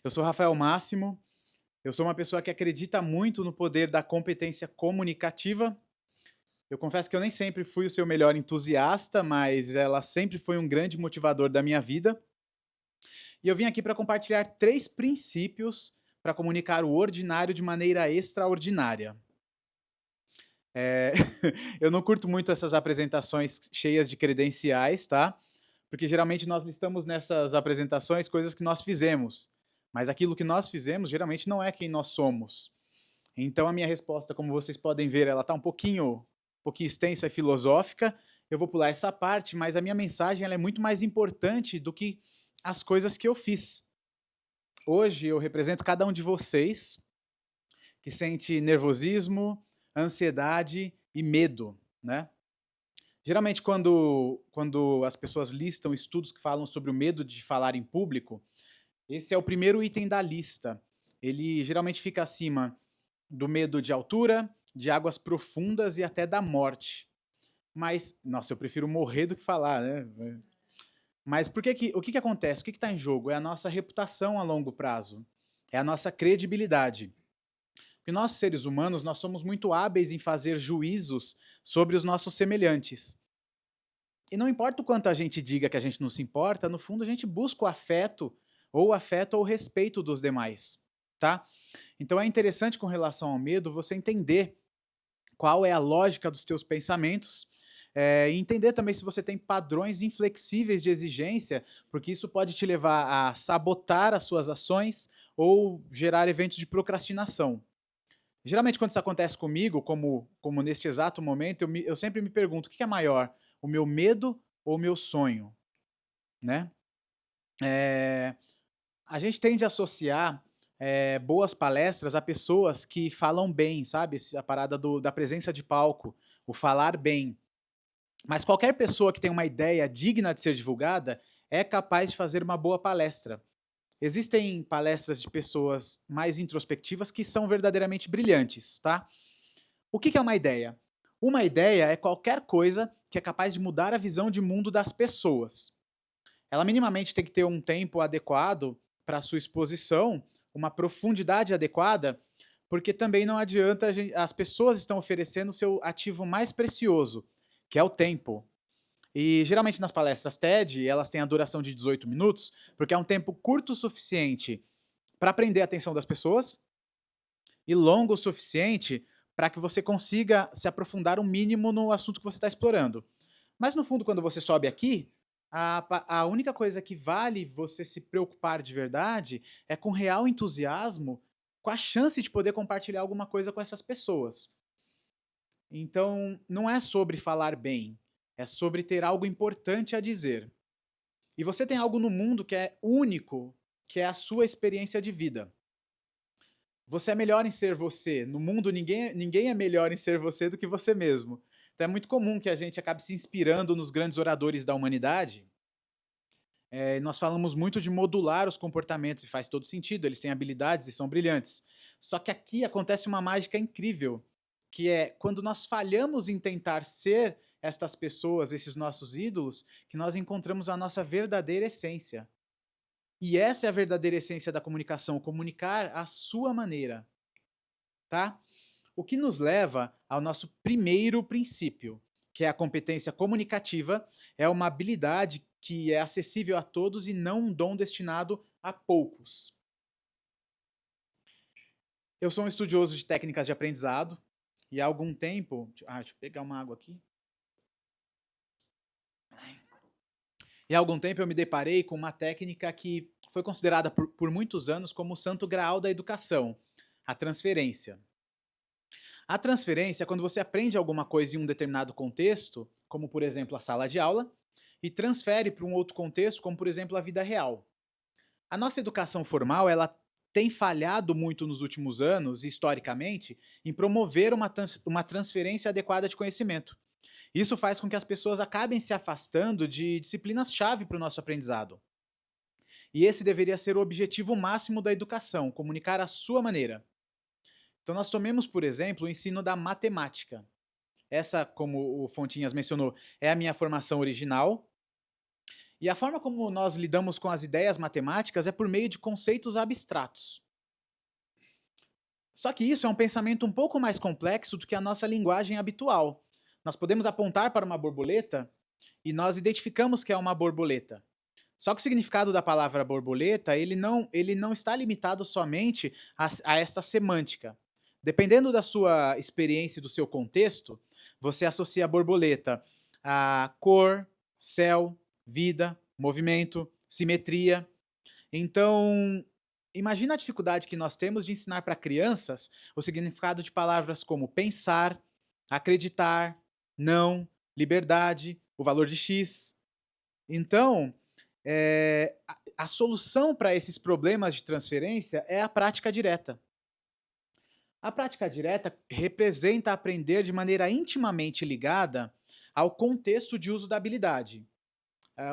Eu sou Rafael Máximo, eu sou uma pessoa que acredita muito no poder da competência comunicativa. Eu confesso que eu nem sempre fui o seu melhor entusiasta, mas ela sempre foi um grande motivador da minha vida. E eu vim aqui para compartilhar 3 princípios para comunicar o ordinário de maneira extraordinária. Eh, eu não curto muito essas apresentações cheias de credenciais, tá? Porque geralmente nós listamos nessas apresentações coisas que nós fizemos, mas aquilo que nós fizemos geralmente não é quem nós somos. Então a minha resposta, como vocês podem ver, ela está um pouquinho extensa e filosófica. Eu vou pular essa parte, mas a minha mensagem ela é muito mais importante do que as coisas que eu fiz. Hoje eu represento cada um de vocês que sente nervosismo, ansiedade e medo, né? Geralmente quando as pessoas listam estudos que falam sobre o medo de falar em público, esse é o primeiro item da lista. Ele geralmente fica acima do medo de altura, de águas profundas e até da morte. Mas, nossa, eu prefiro morrer do que falar, né? Mas o que que acontece? O que está em jogo? É a nossa reputação a longo prazo. É a nossa credibilidade. Porque nós, seres humanos, nós somos muito hábeis em fazer juízos sobre os nossos semelhantes. E não importa o quanto a gente diga que a gente não se importa, no fundo a gente busca o afeto ou o respeito dos demais, tá? Então é interessante com relação ao medo você entender qual é a lógica dos teus pensamentos, e entender também se você tem padrões inflexíveis de exigência, porque isso pode te levar a sabotar as suas ações ou gerar eventos de procrastinação. Geralmente quando isso acontece comigo, como neste exato momento, eu sempre me pergunto: "O que é maior, o meu medo ou o meu sonho?", né. Eh, a gente tende a associar, boas palestras a pessoas que falam bem, sabe, a parada da presença de palco, o falar bem. Mas qualquer pessoa que tem uma ideia digna de ser divulgada é capaz de fazer uma boa palestra. Existem palestras de pessoas mais introspectivas que são verdadeiramente brilhantes, tá? O que é uma ideia? Uma ideia é qualquer coisa que é capaz de mudar a visão de mundo das pessoas. Ela minimamente tem que ter um tempo adequado para a sua exposição, uma profundidade adequada, porque também não adianta as pessoas estão oferecendo o seu ativo mais precioso, que é o tempo. E geralmente nas palestras TED, elas têm a duração de 18 minutos, porque é um tempo curto o suficiente para prender a atenção das pessoas e longo o suficiente para que você consiga se aprofundar o mínimo no assunto que você está explorando. Mas no fundo, quando você sobe aqui, a única coisa que vale você se preocupar de verdade é com real entusiasmo, com a chance de poder compartilhar alguma coisa com essas pessoas. Então, não é sobre falar bem, é sobre ter algo importante a dizer. E você tem algo no mundo que é único, que é a sua experiência de vida. Você é melhor em ser você. No mundo, ninguém é melhor em ser você do que você mesmo. Então é muito comum que a gente acabe se inspirando nos grandes oradores da humanidade. Nós falamos muito de modular os comportamentos e faz todo sentido, eles têm habilidades e são brilhantes. Só que aqui acontece uma mágica incrível, que é quando nós falhamos em tentar ser estas pessoas, esses nossos ídolos, que nós encontramos a nossa verdadeira essência. E essa é a verdadeira essência da comunicação, comunicar à sua maneira, tá? O que nos leva ao nosso primeiro princípio, que é a competência comunicativa, é uma habilidade que é acessível a todos e não um dom destinado a poucos. Eu sou um estudioso de técnicas de aprendizado e há algum tempo, deixa eu pegar uma água aqui. E há algum tempo eu me deparei com uma técnica que foi considerada por muitos anos como o santo graal da educação, a transferência. A transferência é quando você aprende alguma coisa em um determinado contexto, como por exemplo a sala de aula, e transfere para um outro contexto, como por exemplo a vida real. A nossa educação formal, ela tem falhado muito nos últimos anos, historicamente, em promover uma transferência adequada de conhecimento. Isso faz com que as pessoas acabem se afastando de disciplinas-chave para o nosso aprendizado. E esse deveria ser o objetivo máximo da educação, comunicar à sua maneira. Então nós tomemos, por exemplo, o ensino da matemática. Essa, como o Fontinhas mencionou, é a minha formação original. E a forma como nós lidamos com as ideias matemáticas é por meio de conceitos abstratos. Só que isso é um pensamento um pouco mais complexo do que a nossa linguagem habitual. Nós podemos apontar para uma borboleta e nós identificamos que é uma borboleta. Só que o significado da palavra borboleta, ele não está limitado somente a esta semântica. Dependendo da sua experiência e do seu contexto, você associa a borboleta a cor, céu, vida, movimento, simetria. Então, imagina a dificuldade que nós temos de ensinar para crianças o significado de palavras como pensar, acreditar, não, liberdade, o valor de X. Então, a solução para esses problemas de transferência é a prática direta. A prática direta representa aprender de maneira intimamente ligada ao contexto de uso da habilidade.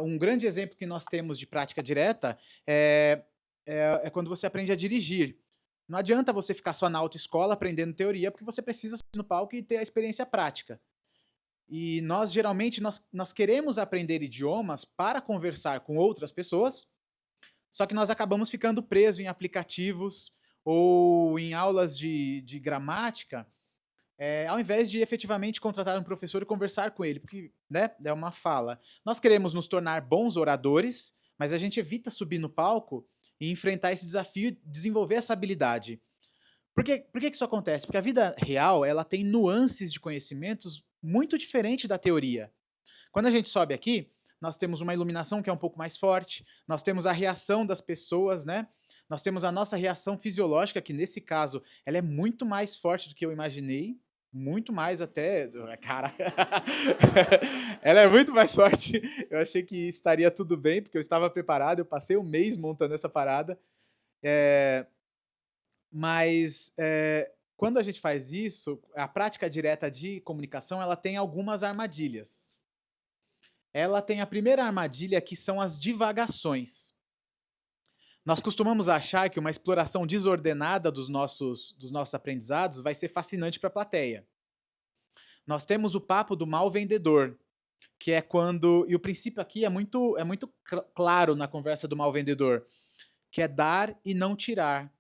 Um grande exemplo que nós temos de prática direta é quando você aprende a dirigir. Não adianta você ficar só na autoescola aprendendo teoria, porque você precisa subir no palco e ter a experiência prática. E nós, geralmente, nós queremos aprender idiomas para conversar com outras pessoas, só que nós acabamos ficando presos em aplicativos ou em aulas de gramática, ao invés de efetivamente contratar um professor e conversar com ele, porque, né, é uma fala. Nós queremos nos tornar bons oradores, mas a gente evita subir no palco e enfrentar esse desafio e desenvolver essa habilidade. Por que isso acontece? Porque a vida real, ela tem nuances de conhecimentos muito diferentes da teoria. Quando a gente sobe aqui, nós temos uma iluminação que é um pouco mais forte, nós temos a reação das pessoas, né? Nós temos a nossa reação fisiológica, que nesse caso, ela é muito mais forte do que eu imaginei, muito mais até, cara, ela é muito mais forte. Eu achei que estaria tudo bem, porque eu estava preparado, eu passei um mês montando essa parada, mas quando a gente faz isso, a prática direta de comunicação, ela tem algumas armadilhas. Ela tem a primeira armadilha, que são as divagações. Nós costumamos achar que uma exploração desordenada dos nossos aprendizados vai ser fascinante para a plateia. Nós temos o papo do mal vendedor, que é quando... E o princípio aqui é muito claro na conversa do mal vendedor, que é dar e não tirar.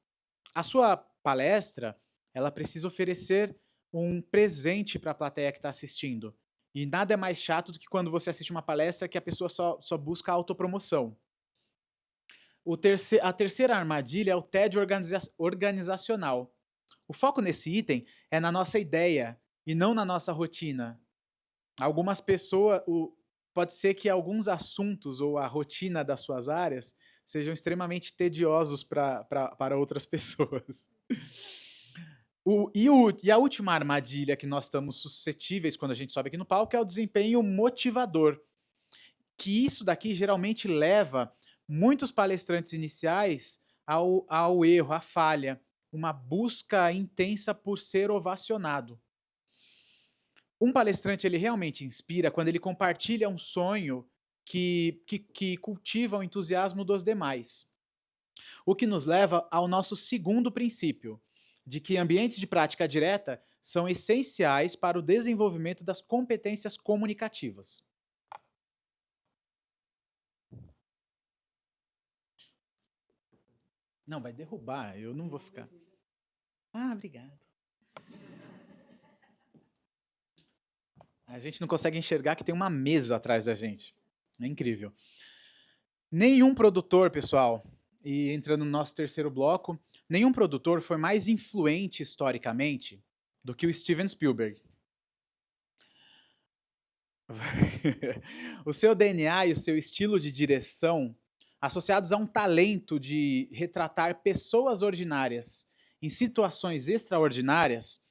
A sua palestra, ela precisa oferecer um presente para a plateia que está assistindo. E nada é mais chato do que quando você assiste uma palestra que a pessoa só busca autopromoção. A terceira armadilha é o tédio organizacional. O foco nesse item é na nossa ideia e não na nossa rotina. Algumas pessoas... Pode ser que alguns assuntos ou a rotina das suas áreas sejam extremamente tediosos para outras pessoas. E a última armadilha que nós estamos suscetíveis quando a gente sobe aqui no palco é o desempenho motivador. Que isso daqui geralmente leva muitos palestrantes iniciais ao erro, à falha, uma busca intensa por ser ovacionado. Um palestrante, ele realmente inspira quando ele compartilha um sonho que cultiva o entusiasmo dos demais. O que nos leva ao nosso segundo princípio, de que ambientes de prática direta são essenciais para o desenvolvimento das competências comunicativas. Não, vai derrubar, eu não vou ficar. Ah, obrigado. A gente não consegue enxergar que tem uma mesa atrás da gente. É incrível. Nenhum produtor, pessoal, e entrando no nosso terceiro bloco, nenhum produtor foi mais influente historicamente do que o Steven Spielberg. O seu DNA e o seu estilo de direção, associados a um talento de retratar pessoas ordinárias em situações extraordinárias,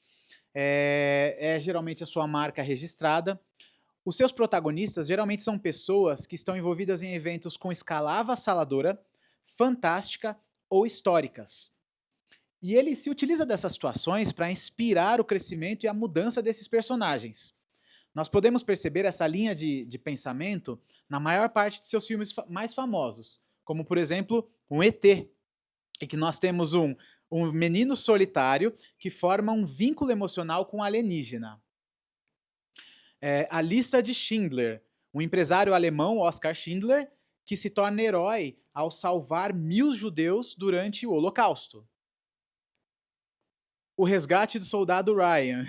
é geralmente a sua marca registrada. Os seus protagonistas geralmente são pessoas que estão envolvidas em eventos com escala avassaladora, fantástica ou históricas. E ele se utiliza dessas situações para inspirar o crescimento e a mudança desses personagens. Nós podemos perceber essa linha de pensamento na maior parte de seus filmes mais famosos, como, por exemplo, um ET, em que nós temos um menino solitário que forma um vínculo emocional com o alienígena. A Lista de Schindler, um empresário alemão, Oskar Schindler, que se torna herói ao salvar 1000 judeus durante o Holocausto. O resgate do soldado Ryan.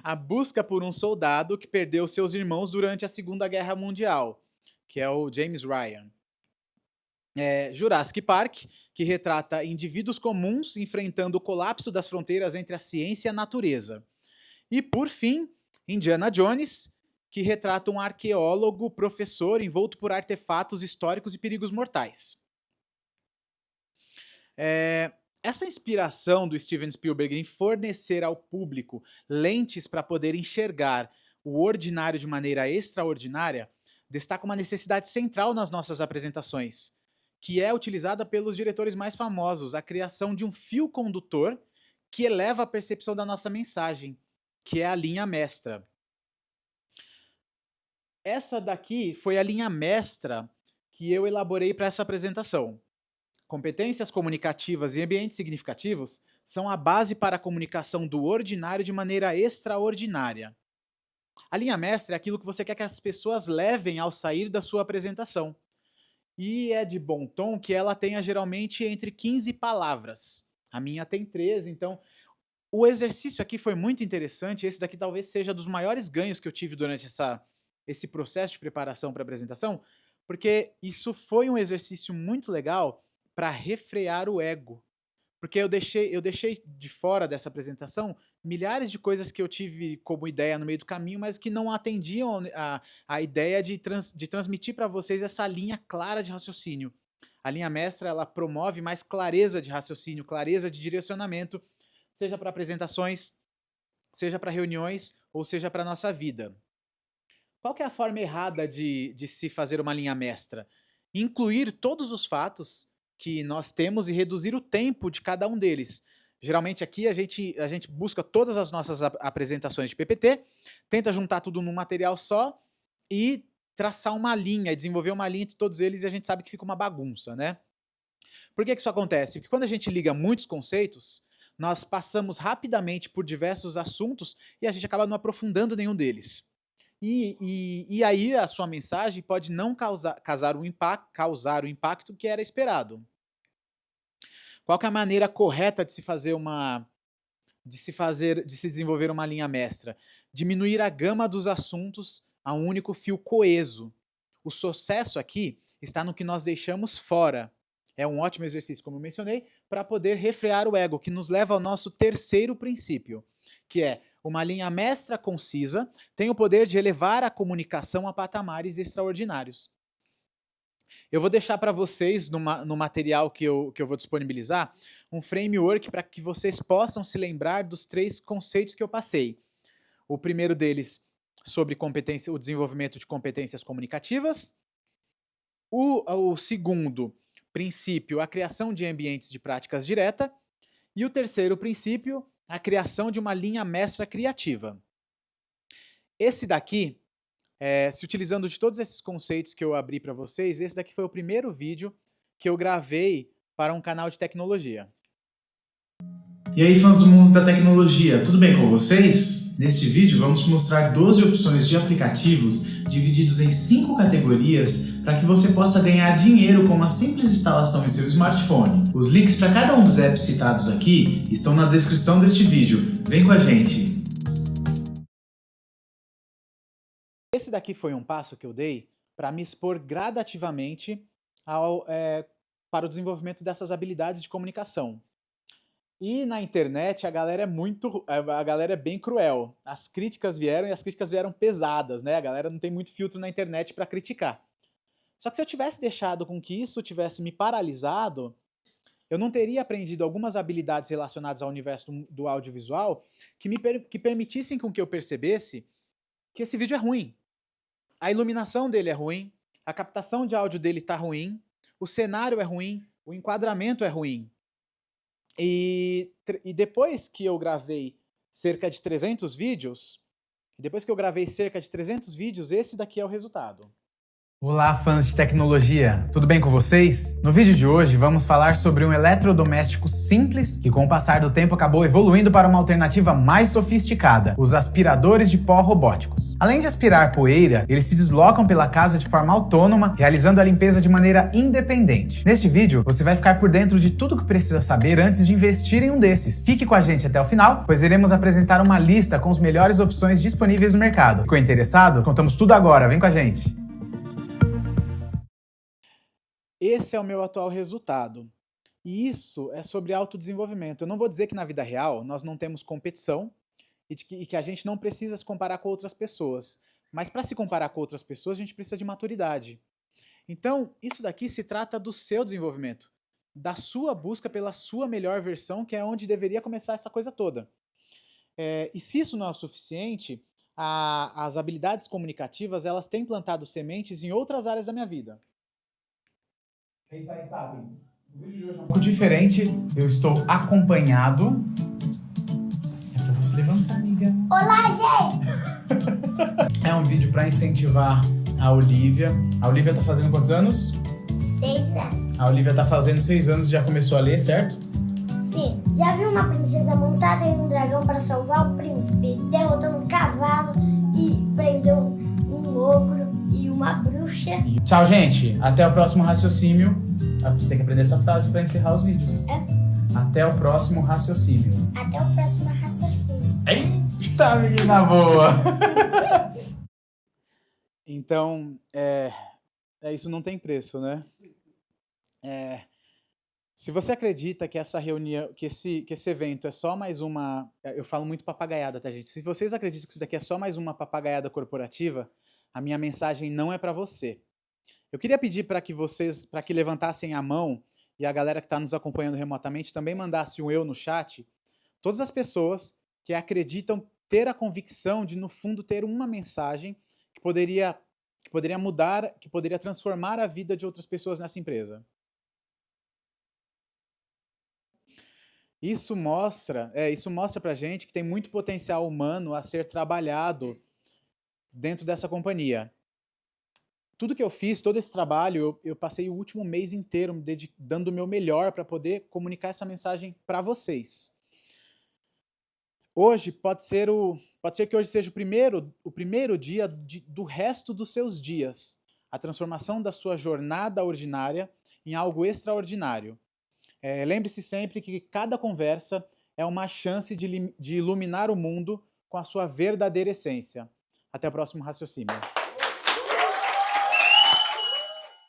A busca por um soldado que perdeu seus irmãos durante a Segunda Guerra Mundial, que é o James Ryan. Jurassic Park, que retrata indivíduos comuns enfrentando o colapso das fronteiras entre a ciência e a natureza. E, por fim, Indiana Jones, que retrata um arqueólogo professor envolto por artefatos históricos e perigos mortais. Essa inspiração do Steven Spielberg em fornecer ao público lentes para poder enxergar o ordinário de maneira extraordinária destaca uma necessidade central nas nossas apresentações, que é utilizada pelos diretores mais famosos, a criação de um fio condutor que eleva a percepção da nossa mensagem, que é a linha mestra. Essa daqui foi a linha mestra que eu elaborei para essa apresentação. Competências comunicativas e ambientes significativos são a base para a comunicação do ordinário de maneira extraordinária. A linha mestra é aquilo que você quer que as pessoas levem ao sair da sua apresentação. E é de bom tom que ela tenha geralmente entre 15 palavras. A minha tem 13, então o exercício aqui foi muito interessante. Esse daqui talvez seja dos maiores ganhos que eu tive durante esse processo de preparação para a apresentação, porque isso foi um exercício muito legal para refrear o ego. Porque eu deixei de fora dessa apresentação milhares de coisas que eu tive como ideia no meio do caminho, mas que não atendiam a ideia de transmitir para vocês essa linha clara de raciocínio. A linha mestra, ela promove mais clareza de raciocínio, clareza de direcionamento, seja para apresentações, seja para reuniões, ou seja para a nossa vida. Qual que é a forma errada de se fazer uma linha mestra? Incluir todos os fatos que nós temos e reduzir o tempo de cada um deles. Geralmente aqui a gente busca todas as nossas apresentações de PPT, tenta juntar tudo num material só e traçar uma linha, desenvolver uma linha entre todos eles, e a gente sabe que fica uma bagunça, né? Por que isso acontece? Porque quando a gente liga muitos conceitos, nós passamos rapidamente por diversos assuntos e a gente acaba não aprofundando nenhum deles. E aí a sua mensagem pode não causar o impacto que era esperado. Qual que é a maneira correta de se desenvolver uma linha mestra? Diminuir a gama dos assuntos a um único fio coeso. O sucesso aqui está no que nós deixamos fora. É um ótimo exercício, como eu mencionei, para poder refrear o ego, que nos leva ao nosso terceiro princípio, que é uma linha mestra concisa tem o poder de elevar a comunicação a patamares extraordinários. Eu vou deixar para vocês, no material que eu vou disponibilizar, um framework para que vocês possam se lembrar dos 3 conceitos que eu passei. O primeiro deles, sobre o desenvolvimento de competências comunicativas. O segundo princípio, a criação de ambientes de práticas direta. E o terceiro princípio, a criação de uma linha mestra criativa. Esse daqui, se utilizando de todos esses conceitos que eu abri para vocês, esse daqui foi o primeiro vídeo que eu gravei para um canal de tecnologia. E aí, fãs do mundo da tecnologia, tudo bem com vocês? Neste vídeo vamos mostrar 12 opções de aplicativos divididos em 5 categorias para que você possa ganhar dinheiro com uma simples instalação em seu smartphone. Os links para cada um dos apps citados aqui estão na descrição deste vídeo. Vem com a gente! Esse daqui foi um passo que eu dei para me expor gradativamente para o desenvolvimento dessas habilidades de comunicação. E na internet a galera é bem cruel. As críticas vieram e as críticas vieram pesadas, né? A galera não tem muito filtro na internet para criticar. Só que se eu tivesse deixado com que isso tivesse me paralisado, eu não teria aprendido algumas habilidades relacionadas ao universo do audiovisual que permitissem com que eu percebesse que esse vídeo é ruim. A iluminação dele é ruim, a captação de áudio dele está ruim, o cenário é ruim, o enquadramento é ruim. E depois que eu gravei cerca de 300 vídeos, esse daqui é o resultado. Olá, fãs de tecnologia! Tudo bem com vocês? No vídeo de hoje vamos falar sobre um eletrodoméstico simples que com o passar do tempo acabou evoluindo para uma alternativa mais sofisticada, os aspiradores de pó robóticos. Além de aspirar poeira, eles se deslocam pela casa de forma autônoma, realizando a limpeza de maneira independente. Neste vídeo, você vai ficar por dentro de tudo que precisa saber antes de investir em um desses. Fique com a gente até o final, pois iremos apresentar uma lista com as melhores opções disponíveis no mercado. Ficou interessado? Contamos tudo agora, vem com a gente! Esse é o meu atual resultado. E isso é sobre autodesenvolvimento. Eu não vou dizer que na vida real nós não temos competição e que a gente não precisa se comparar com outras pessoas. Mas para se comparar com outras pessoas, a gente precisa de maturidade. Então, isso daqui se trata do seu desenvolvimento, da sua busca pela sua melhor versão, que é onde deveria começar essa coisa toda. E se isso não é o suficiente, as habilidades comunicativas elas têm plantado sementes em outras áreas da minha vida. Vocês aí sabem, o vídeo de hoje é um pouco diferente, eu estou acompanhado. É pra você levantar, amiga. Olá, gente! É um vídeo pra incentivar a Olivia. A Olivia tá fazendo quantos anos? 6 anos. A Olivia tá fazendo 6 anos e já começou a ler, certo? Sim, já viu uma princesa montada em um dragão para salvar o príncipe, derrotando um cavalo e prendeu um ogro e uma bruxa? Tchau, gente. Até o próximo raciocínio. Você tem que aprender essa frase pra encerrar os vídeos. Até o próximo raciocínio. Até o próximo raciocínio. Eita, menina boa! Então, isso não tem preço, né? Se você acredita que essa reunião, que esse evento é só mais uma... Eu falo muito papagaiada, tá, gente? Se vocês acreditam que isso daqui é só mais uma papagaiada corporativa, a minha mensagem não é para você. Eu queria pedir para que levantassem a mão e a galera que está nos acompanhando remotamente também mandasse um eu no chat. Todas as pessoas que acreditam ter a convicção de, no fundo, ter uma mensagem que poderia mudar, que poderia transformar a vida de outras pessoas nessa empresa. Isso mostra pra gente que tem muito potencial humano a ser trabalhado dentro dessa companhia. Tudo que eu fiz, todo esse trabalho, eu passei o último mês inteiro dando o meu melhor para poder comunicar essa mensagem para vocês. Hoje pode ser que hoje seja o primeiro dia do resto dos seus dias. A transformação da sua jornada ordinária em algo extraordinário. Lembre-se sempre que cada conversa é uma chance de iluminar o mundo com a sua verdadeira essência. Até o próximo raciocínio.